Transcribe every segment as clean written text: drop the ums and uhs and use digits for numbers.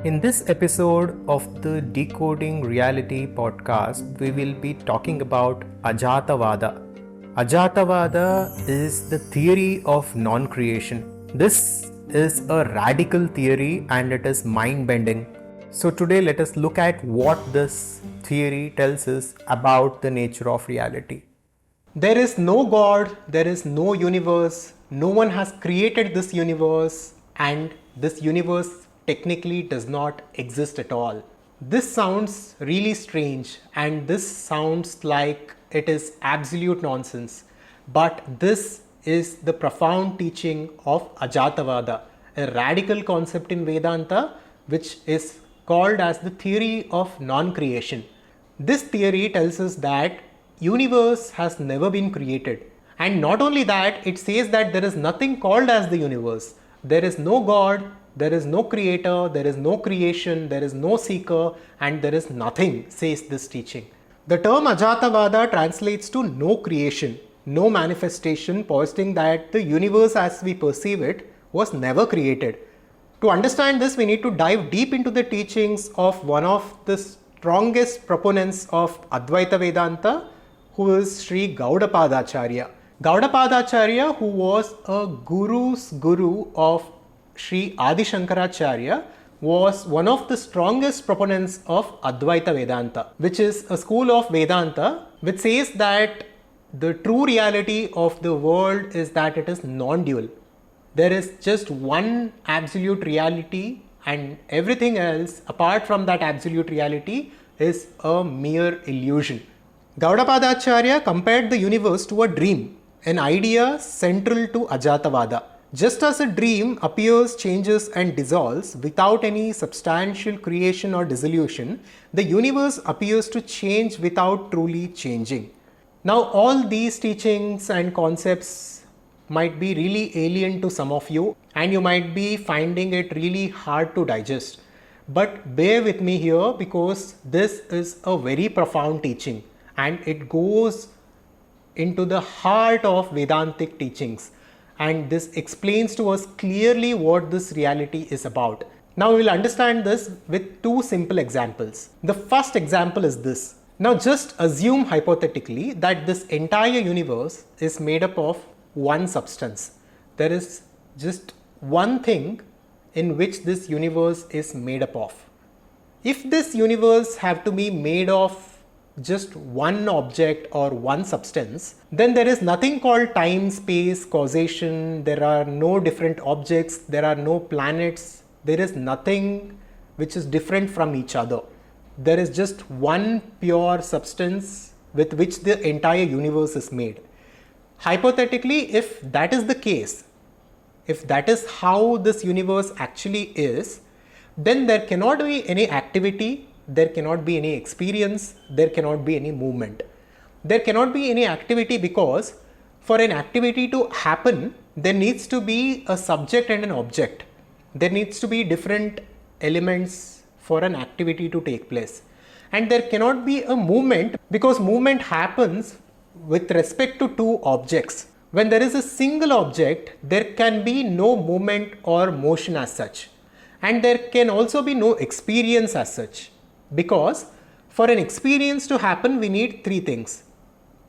In this episode of the Decoding Reality podcast, we will be talking about Ajata Vada. Ajata Vada is the theory of non-creation. This is a radical theory and it is mind-bending. So today let us look at what this theory tells us about the nature of reality. There is no God, there is no universe, no one has created this universe, and this universe technically does not exist at all. This sounds really strange and this sounds like it is absolute nonsense, but this is the profound teaching of Ajatawada, a radical concept in Vedanta which is called as the theory of non-creation. This theory tells us that universe has never been created, and not only that, it says that there is nothing called as the universe. There is no God, there is no creator, there is no creation, there is no seeker, and there is nothing, says this teaching. The term Ajatavada translates to no creation, no manifestation, positing that the universe as we perceive it was never created. To understand this, we need to dive deep into the teachings of one of the strongest proponents of Advaita Vedanta, who is Sri Gaudapada Acharya. Gaudapada Acharya, who was a guru's guru of Sri Adi Sankaracharya, was one of the strongest proponents of Advaita Vedanta, which is a school of Vedanta which says that the true reality of the world is that it is non-dual. There is just one absolute reality, and everything else apart from that absolute reality is a mere illusion. Gaudapada Acharya compared the universe to a dream, an idea central to Ajatavada. Just as a dream appears, changes and dissolves without any substantial creation or dissolution, the universe appears to change without truly changing. Now, all these teachings and concepts might be really alien to some of you, and you might be finding it really hard to digest. But bear with me here, because this is a very profound teaching and it goes into the heart of Vedantic teachings, and this explains to us clearly what this reality is about. Now we will understand this with two simple examples. The first example is this. Now just assume hypothetically that this entire universe is made up of one substance. There is just one thing in which this universe is made up of. If this universe have to be made of just one object or one substance, then there is nothing called time, space, causation. There are no different objects, there are no planets, there is nothing which is different from each other. There is just one pure substance with which the entire universe is made. Hypothetically, if that is the case, if that is how this universe actually is, then there cannot be any activity, there cannot be any experience, there cannot be any movement. There cannot be any activity because for an activity to happen, there needs to be a subject and an object. There needs to be different elements for an activity to take place. And there cannot be a movement because movement happens with respect to two objects. When there is a single object, there can be no movement or motion as such. And there can also be no experience as such. Because for an experience to happen, we need three things: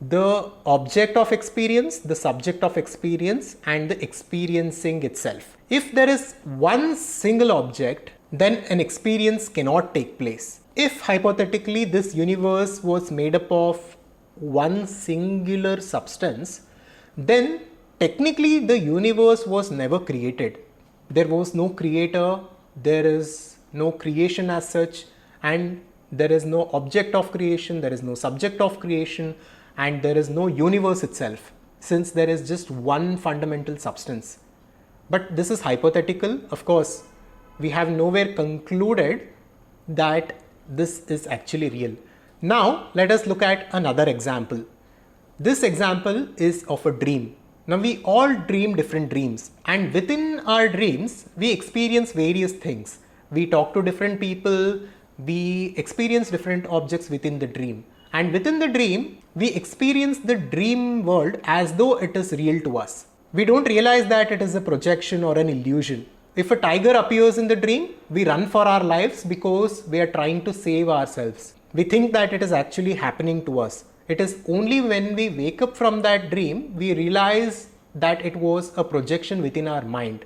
the object of experience, the subject of experience, and the experiencing itself. If there is one single object, then an experience cannot take place. If hypothetically this universe was made up of one singular substance, then technically the universe was never created. There was no creator, there is no creation as such, and there is no object of creation, there is no subject of creation, and there is no universe itself, since there is just one fundamental substance. But this is hypothetical. Of course, we have nowhere concluded that this is actually real. Now let us look at another example. This example is of a dream. Now we all dream different dreams, and within our dreams we experience various things. We talk to different people, we experience different objects within the dream, and within the dream we experience the dream world as though it is real to us. We don't realize that it is a projection or an illusion. If a tiger appears in the dream, we run for our lives because we are trying to save ourselves. We think that it is actually happening to us. It is only when we wake up from that dream, we realize that it was a projection within our mind.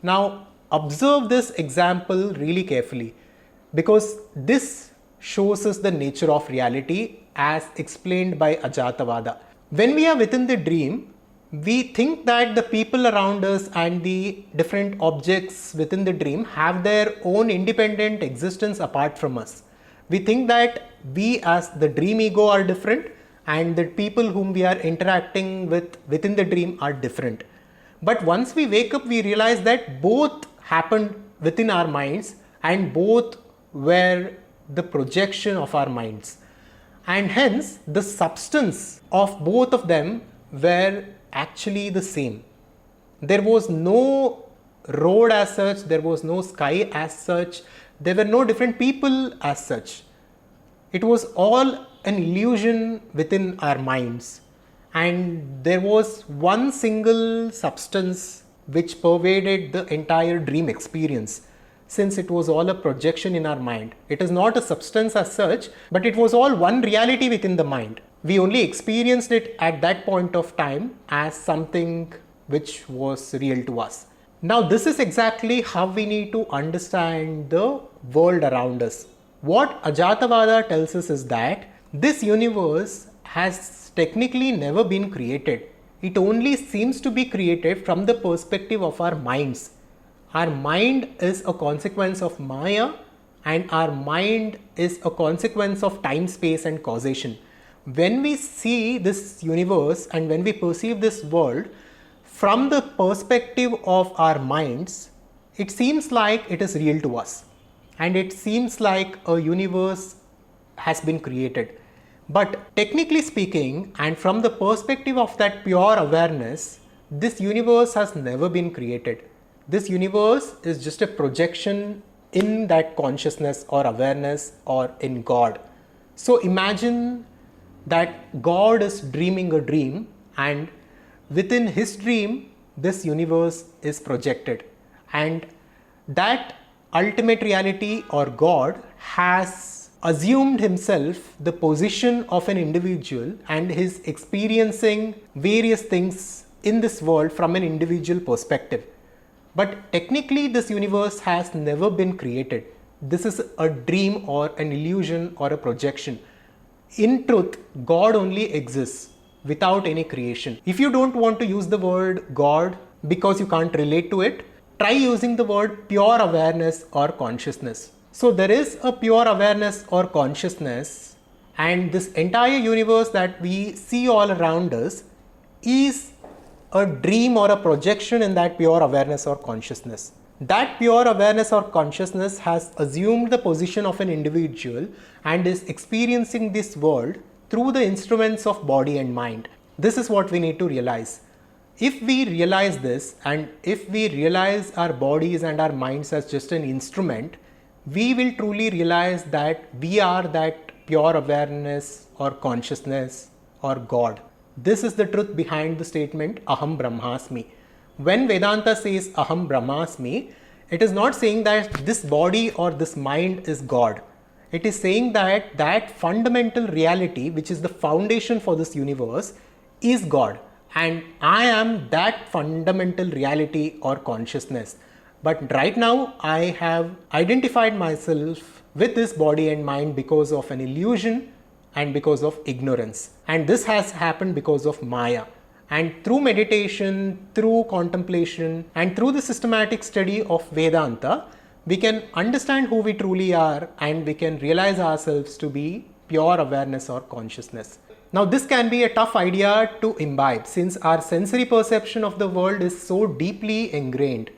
Now, observe this example really carefully, because this shows us the nature of reality as explained by Ajata Vada. When we are within the dream, we think that the people around us and the different objects within the dream have their own independent existence apart from us. We think that we as the dream ego are different and the people whom we are interacting with within the dream are different. But once we wake up, we realize that both happened within our minds and both were the projection of our minds. And hence, the substance of both of them were actually the same. There was no road as such, there was no sky as such, there were no different people as such. It was all an illusion within our minds. And there was one single substance which pervaded the entire dream experience, since it was all a projection in our mind. It is not a substance as such, but it was all one reality within the mind. We only experienced it at that point of time as something which was real to us. Now, this is exactly how we need to understand the world around us. What Ajatavada tells us is that this universe has technically never been created. It only seems to be created from the perspective of our minds. Our mind is a consequence of Maya, and our mind is a consequence of time, space, and causation. When we see this universe and when we perceive this world from the perspective of our minds, it seems like it is real to us. And it seems like a universe has been created. But technically speaking, and from the perspective of that pure awareness, this universe has never been created. This universe is just a projection in that consciousness or awareness or in God. So imagine that God is dreaming a dream, and within his dream, this universe is projected. And that ultimate reality or God has assumed himself the position of an individual and is experiencing various things in this world from an individual perspective. But technically, this universe has never been created. This is a dream or an illusion or a projection. In truth, God only exists without any creation. If you don't want to use the word God because you can't relate to it, try using the word pure awareness or consciousness. So there is a pure awareness or consciousness, and this entire universe that we see all around us is a dream or a projection in that pure awareness or consciousness. That pure awareness or consciousness has assumed the position of an individual and is experiencing this world through the instruments of body and mind. This is what we need to realize. If we realize this, and if we realize our bodies and our minds as just an instrument, we will truly realize that we are that pure awareness or consciousness or God. This is the truth behind the statement Aham Brahmasmi. When Vedanta says Aham Brahmasmi, it is not saying that this body or this mind is God. It is saying that that fundamental reality, which is the foundation for this universe, is God. And I am that fundamental reality or consciousness. But right now, I have identified myself with this body and mind because of an illusion and because of ignorance. And this has happened because of Maya. And through meditation, through contemplation, and through the systematic study of Vedanta, we can understand who we truly are, and we can realize ourselves to be pure awareness or consciousness. Now, this can be a tough idea to imbibe since our sensory perception of the world is so deeply ingrained.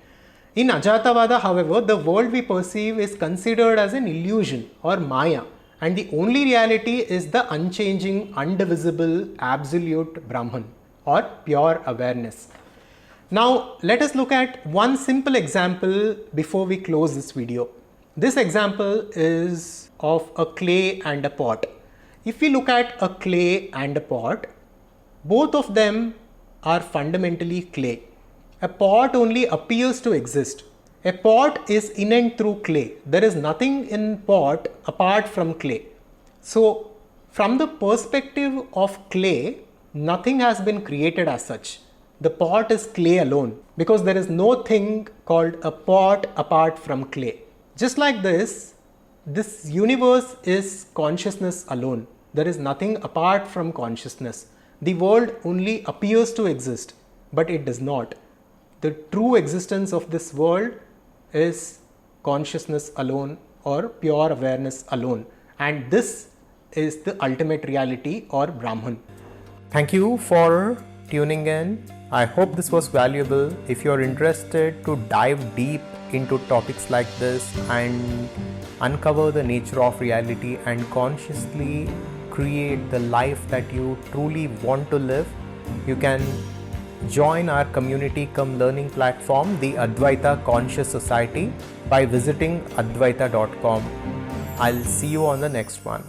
In Ajatavada, however, the world we perceive is considered as an illusion or Maya, and the only reality is the unchanging, indivisible, absolute Brahman or pure awareness. Now, let us look at one simple example before we close this video. This example is of a clay and a pot. If we look at a clay and a pot, both of them are fundamentally clay. A pot only appears to exist. A pot is in and through clay. There is nothing in pot apart from clay. So from the perspective of clay, nothing has been created as such. The pot is clay alone, because there is no thing called a pot apart from clay. Just like this universe is consciousness alone. There is nothing apart from consciousness. The world only appears to exist, but it does not. The true existence of this world is consciousness alone, or pure awareness alone. And this is the ultimate reality, or Brahman. Thank you for tuning in. I hope this was valuable. If you're interested to dive deep into topics like this and uncover the nature of reality and consciously create the life that you truly want to live, you can join our community cum learning platform, the Advaita Conscious Society, by visiting advaita.com. I'll see you on the next one.